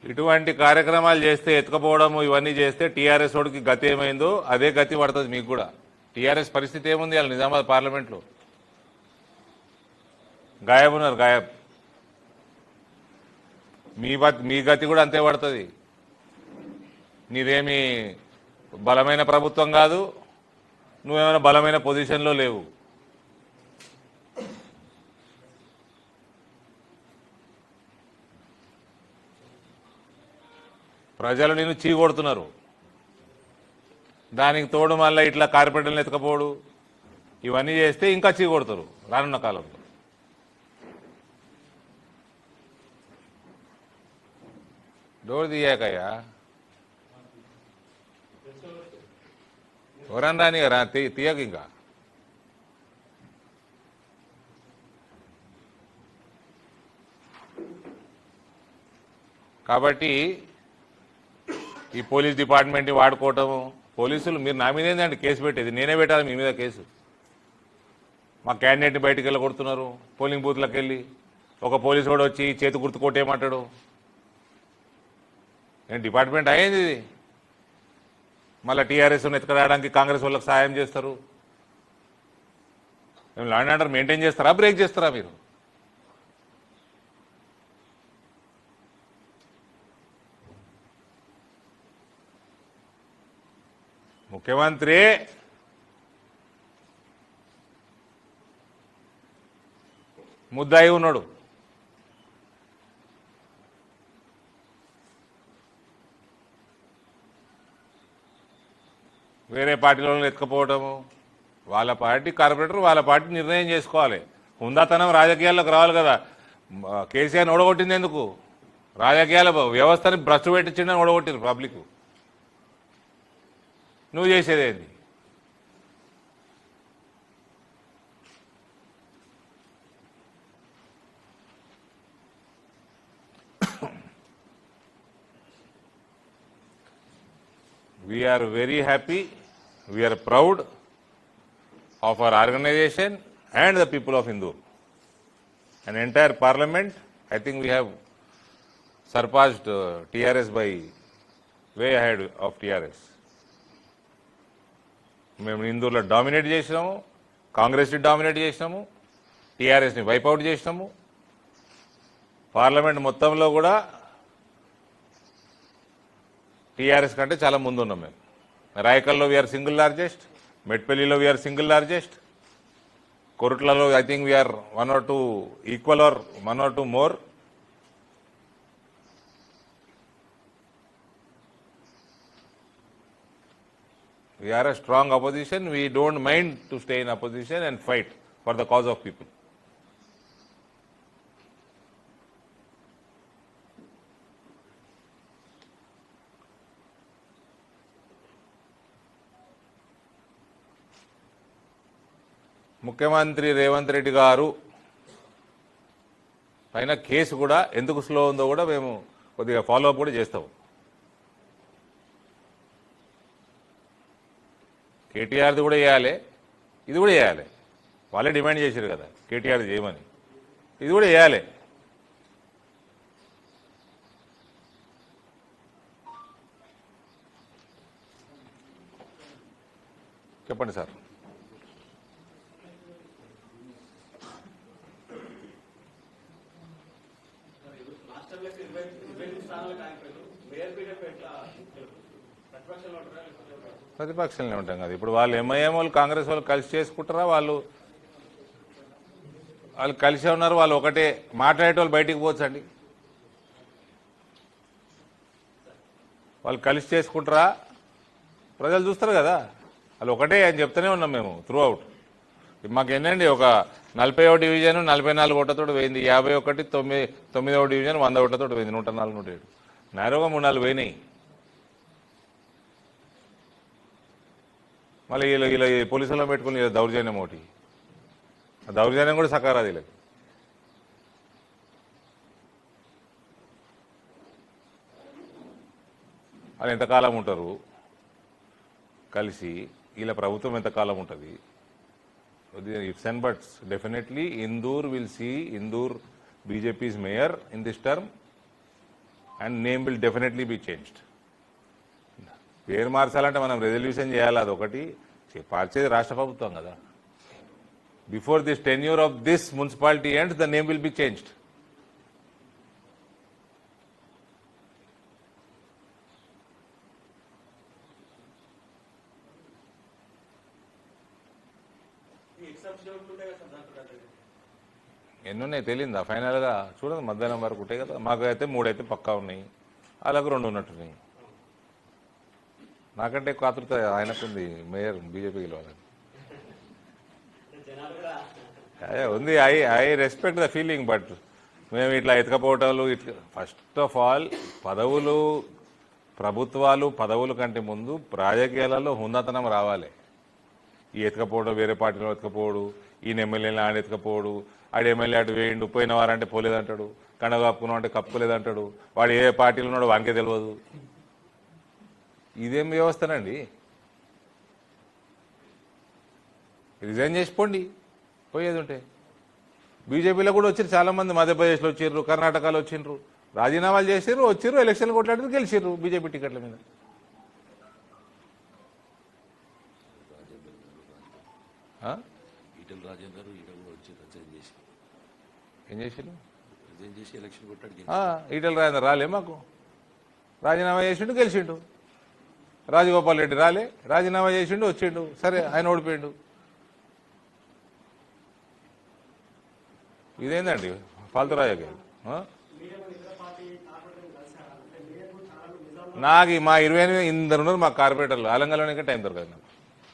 ఇటువంటి కార్యక్రమాలు చేస్తే ఎత్తుకపోవడం ఇవన్నీ చేస్తే టీఆర్ఎస్ వాడికి గతి ఏమైందో అదే గతి పడుతుంది మీకు కూడా. టీఆర్ఎస్ పరిస్థితి ఏముంది వాళ్ళు నిజామాబాద్ పార్లమెంట్లో గాయబ్ ఉన్నారు, గాయబ్. మీ గతి కూడా అంతే పడుతుంది. నీదేమి బలమైన ప్రభుత్వం కాదు, నువ్వేమైనా బలమైన పొజిషన్లో లేవు. ప్రజలు నిన్ను చీకొడుతున్నారు. దానికి తోడు మళ్ళీ ఇట్లా కార్పొరేటర్లు ఎత్తుకపోడు ఇవన్నీ చేస్తే ఇంకా చీకొడతారు రానున్న కాలంలో. డోర్ తీయాకయ్యా ఎవరన్నా రాని రా తీయక ఇంకా. కాబట్టి ఈ పోలీస్ డిపార్ట్మెంట్ని వాడుకోవటము, పోలీసులు మీరు నా మీద ఏంటంటే కేసు పెట్టేది, నేనే పెట్టాలి మీ మీద కేసు. మా క్యాండిడేట్ని బయటికి వెళ్ళి కొడుతున్నారు, పోలింగ్ బూత్లకు వెళ్ళి ఒక పోలీసు కూడా వచ్చి చేతి గుర్తు కొట్టేయమంటాడు. నేను డిపార్ట్మెంట్ అయ్యింది ఇది. మళ్ళీ టీఆర్ఎస్ని ఎత్తుకురావడానికి కాంగ్రెస్ వాళ్ళకి సాయం చేస్తారు. మేము లా అండ్ ఆర్డర్ మెయింటైన్ చేస్తారా, బ్రేక్ చేస్తారా మీరు? ముఖ్యమంత్రి ముద్దాయి ఉన్నాడు. వేరే పార్టీలో ఎత్తుకపోవటము, వాళ్ళ పార్టీ కార్పొరేటర్ వాళ్ళ పార్టీ నిర్ణయం చేసుకోవాలి. హుందాతనం రాజకీయాల్లోకి రావాలి కదా. కేసీఆర్ని ఓడగొట్టింది ఎందుకు? రాజకీయాల వ్యవస్థని భ్రష్టు పెట్టించిండని ఓడగొట్టింది పబ్లిక్. నువ్వు చేసేదేంది? We are very happy, we are proud of our organization and the people of Indore. An entire parliament, I think we have surpassed TRS by way ahead of TRS. మేము ఇందూరులో డామినేట్ చేసినాము, కాంగ్రెస్ని dominate చేసినాము, టీఆర్ఎస్ని wipe out చేసినాము. Parliament మొత్తంలో కూడా TRS కంటే చాలా ముందు ఉన్నాం మేము. రాయకల్లో వీఆర్ సింగిల్ లార్జెస్ట్, మెట్పల్లిలో వీఆర్ సింగిల్ లార్జెస్ట్, కొరుట్లలో I think we're 1 or 2 equal or 1 or 2 more. We are a strong opposition. We don't mind to stay in opposition and fight for the cause of people. ముఖ్యమంత్రి రేవంత్ రెడ్డి గారు పైన case కూడా ఎందుకు slow ఉందో కూడా మేము కొద్దిగా ఫాలోఅప్ కూడా చేస్తాం. కేటీఆర్ది కూడా చేయాలి, ఇది కూడా చేయాలి. వాళ్ళే డిమాండ్ చేశారు కదా కేటీఆర్ చేయమని, ఇది కూడా చేయాలి. చెప్పండి సార్. ప్రతిపక్షంలో ఉంటాం కదా. ఇప్పుడు వాళ్ళు ఎంఐఎం వాళ్ళు కాంగ్రెస్ వాళ్ళు కలిసి చేసుకుంటారా? వాళ్ళు కలిసే ఉన్నారు. వాళ్ళు ఒకటే మాట్లాడే వాళ్ళు బయటికి పోవచ్చండి. వాళ్ళు కలిసి చేసుకుంటారా? ప్రజలు చూస్తారు కదా. వాళ్ళు ఒకటే అని చెప్తూనే ఉన్నాం మేము త్రూ అవుట్. మాకేంటండి ఒక 41 డివిజన్ 44 ఓట్లతో పోయింది, 51 9వ డివిజన్ 100 ఓట్లతో పోయింది, 104 107 నేరుగా 3-4 పోయినాయి. మళ్ళీ ఇలా పోలీసులో పెట్టుకుని దౌర్జన్యం ఒకటి, ఆ దౌర్జన్యం కూడా సకారాది. వీళ్ళకి వాళ్ళు ఎంతకాలం ఉంటారు కలిసి? వీళ్ళ ప్రభుత్వం ఎంతకాలం ఉంటుంది? Ifs and buts. Definitely Indore will see Indore BJP's mayor in this term. And name will definitely be changed. పేరు మార్చాలంటే మనం రెజల్యూషన్ చేయాలి, అది ఒకటి మార్చేది రాష్ట్ర ప్రభుత్వం కదా. Before this tenure of this municipality ends the name will be changed. ఎన్ని ఉన్నాయి తెలియదా ఫైనల్గా? చూడండి, మధ్యాహ్నం వరకు ఉంటాయి కదా. మాకు అయితే 3 అయితే పక్కా ఉన్నాయి, అలాగే 2 ఉన్నట్టున్నాయి. నాకంటే ఎక్కువ ఆతృత ఆయనకుంది మేయర్ బీజేపీ గెలవాలని. అదే ఉంది. I respect the feeling, but మేము ఇట్లా ఎతకపోవటాలు ఇట్లా ఫస్ట్ ఆఫ్ ఆల్ పదవులు, ప్రభుత్వాలు పదవుల కంటే ముందు రాజకీయాలలో హుందాతనం రావాలి. ఈ ఎతకపోవడం, వేరే పార్టీలో ఎతకపోవడు, ఈయన ఎమ్మెల్యేలు ఆడ ఎతకపోవడు, ఆడ ఎమ్మెల్యే అటు వేయండు, పోయిన వారంటే పోలేదంటాడు, కండ కప్పుకున్నాం అంటే కప్పుకోలేదంటాడు, వాడు ఏ పార్టీలో ఉన్నాడో వానికే తెలియదు. ఇదేం వ్యవస్థనండి? రిజైన్ చేసిపోండి పోయేది ఉంటే. బీజేపీలో కూడా వచ్చారు చాలామంది, మధ్యప్రదేశ్లో వచ్చిర్రు, కర్ణాటకలో వచ్చిండ్రు, రాజీనామాలు చేసిర్రు, వచ్చిర్రు, ఎలక్షన్లు కొట్లాడి గెలిచిర్రు బీజేపీ టికెట్ల మీద. ఏం చేసారు? ఈటెల రాజేందర్ రాలే మాకు, రాజీనామా చేసిండు గెలిచిండు. రాజగోపాల్ రెడ్డి రాలే, రాజీనామా చేసిండు వచ్చిండు, సరే ఆయన ఓడిపోయిండు. ఇదేందండి ఫాల్తు రాజకీయాలు? నాకు మా 28 ఇందరు ఉన్నారు మా కార్పొరేటర్లు, అలంగలోనే టైం దొరకదు నాకు.